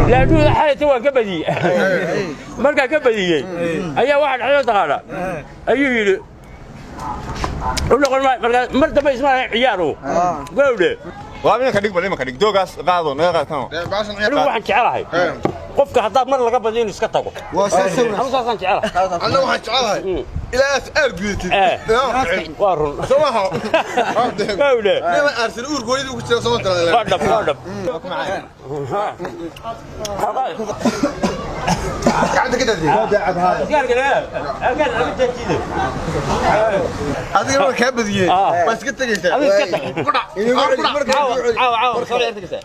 لأنه حالته هو كبدي مركا كبدي أي واحد حياته هذا أيه ولا قال مرت ما يسمع عياره قوله وأنا كديك بلي ما كديك دوغاس قاعدوا نيجا كانوا أنا واحد شعره قفك حتى مرة لقى بدين يسكتوا واساسا خمسة شعره أنا واحد شعره إلى أسأل بيتي وارون سواها قوله لما أرسل أور قولي دوك ترى صوت قدب قاعد كده دي قال كده قال أنا بتجيله هذه هو كبدي بس كنت قلت عاو صار يرتكز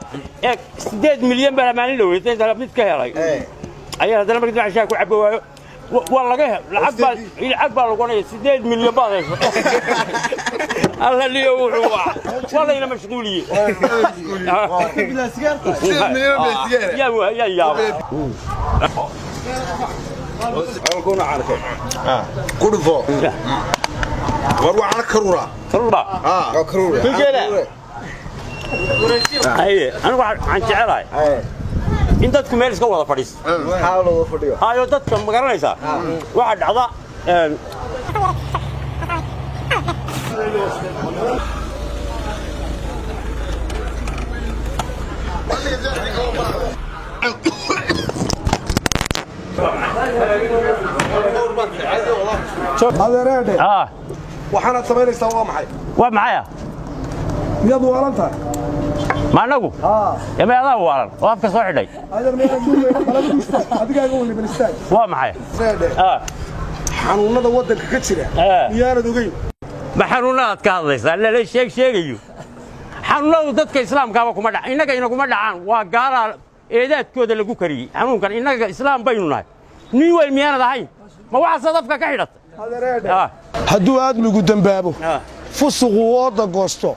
ياك 6 مليون بلا مالين لو انت بنت كهراي اي هذا ما قدر عشان كعبوا والله جه العب بالغوني 6 مليون باغي الله اللي يروح والله انا مشغولين بلا سيارة 6 مليون بلا سيارة يا أكون عارفه كردفو وروح على كرورة كرورة في كده اي انا واحد عن شعراي انت تكون مالك ولا فريس حاولوا فديو هاي dadka ma garanaysa waxa dhacda هذا رادي waxaana sameynaysaa waa maxay waa maxay miyad waalanta ma anagu yama adaa waalan oo afka soo xidhay adeer meelan duubay qalabkiisa adigaaga wali balistaan waa maxay xanuunada wadanka ka jira miyaanad ogeyn ma xanuunada ka hadlaysaa la sheegayo xanuunadu dadka islaamkaaba kuma dhac inaga inaguma dhacaan waa gaala eedaadkooda lagu kariyay xanuunkan inaga islaam baynu nahay nin way miyaanad ahayn ma waxa sadafka ka xidhat hadduu aadmigu dambaabo fusuqu wooda goosto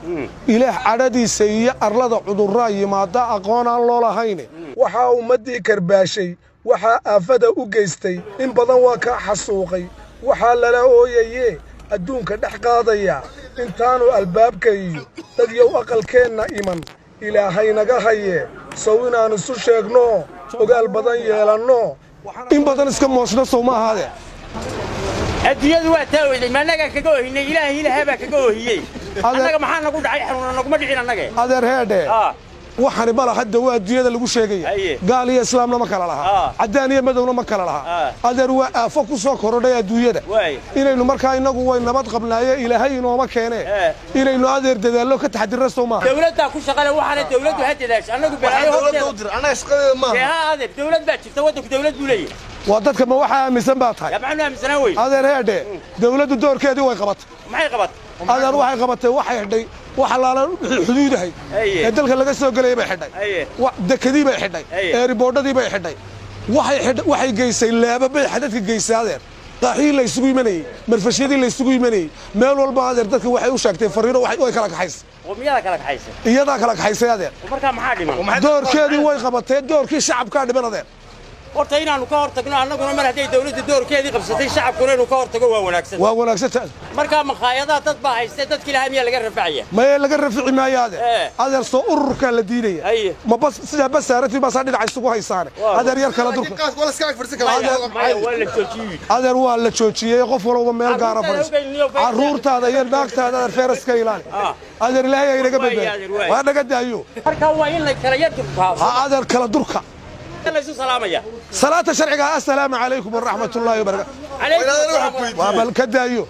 ilaah cadhadiisa iyo arlada cudurraa yimaada aqoon aan loo lahayn waxaa ummaddii karbaashay waxaa aafada u geystay in badan waa ka xasuuqay waxaa lala ooyayee adduunka dhex qaadaya intaanu albaabka iyo dad yow aqalkeenna iman ilaahay naga haye sow inaan isu sheegno ogaal badan yeelanno in badan iska moosna sow ma ahaadee adduunyadu waa taawayday ma anaga kaga oohinay ilaahay baa kaga oohiyey anaga maxaa nagu dhacay xanuuna naguma dhicin anaga adeer heedhe waxani bala hadda waa adduunyada lagu sheegaya gaal iyo islaamna ma kala laha caddaan iyo madowna ma kala laha adeer waa aafo ku soo korodhay adduunyada inaynu markaa inagu way nabad qabnaaye ilaahay inooma keene inaynu adeer dadaallo ka taxadirra soo maaha dawladda ku shaqale waxaana dawladdu ha dadaash anagu balaayo horteeda anaga shaqadeeda ma adeer dawlad baa jirta waddanku dawlad buu leeyahay wadadka ma waxa aaminsan baa tahay maxaan aaminsanaa way adeer heedhe dawladdu doorkeedii way qabatay maxay qabatay adeer waxay qabatay waxay xidhay waxa laala xuduudahay ee dalka laga soo galay bay xidhay dekadii bay xidhay ee riboodadii bay xidhay waxay geysay laaba bay xadadka geysay adeer qaaxii la isugu yimanayay marfashadii la isugu yimanayay meel walba adeer dadka waxay u sheegtay fariino way kala kaxaysay qomiyada kala kaxaysay iyada kala kaxaysay adeer marka maxaa dhiman doorkeedii way qabatay doorkii shacabka dhiman adeer horta inaanu ka hortagno annaguna mar haday dawladda doorkeedii qabsatay shacabkuna inuu ka hortago waa wanaagsan marka maqaayadaha dad baa haystay dadkii ilahay miyaa laga rafacaya ma laga rafici maayo adeer soo ururka la diidaya ma bas sida basaarati baa saa dhinaca isugu haysaane adeer yar kala durka adeer waa la joojiyey qof walba meel gaara fadhiis caruurtaada iyo naagtaada adeer feeraska ilaali adeer ilaahay ay naga badbaadiyo waa naga daayo marka waa in la kala yar durka adeer kala durka صلاة شرعية السلام عليكم ورحمة الله وبركاته وابل كدايو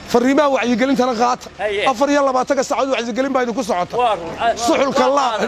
فريما وعي قلين تنا غات أفر يلا ما تقى سعود وعي قلين بايدو كسعود صحو الكلام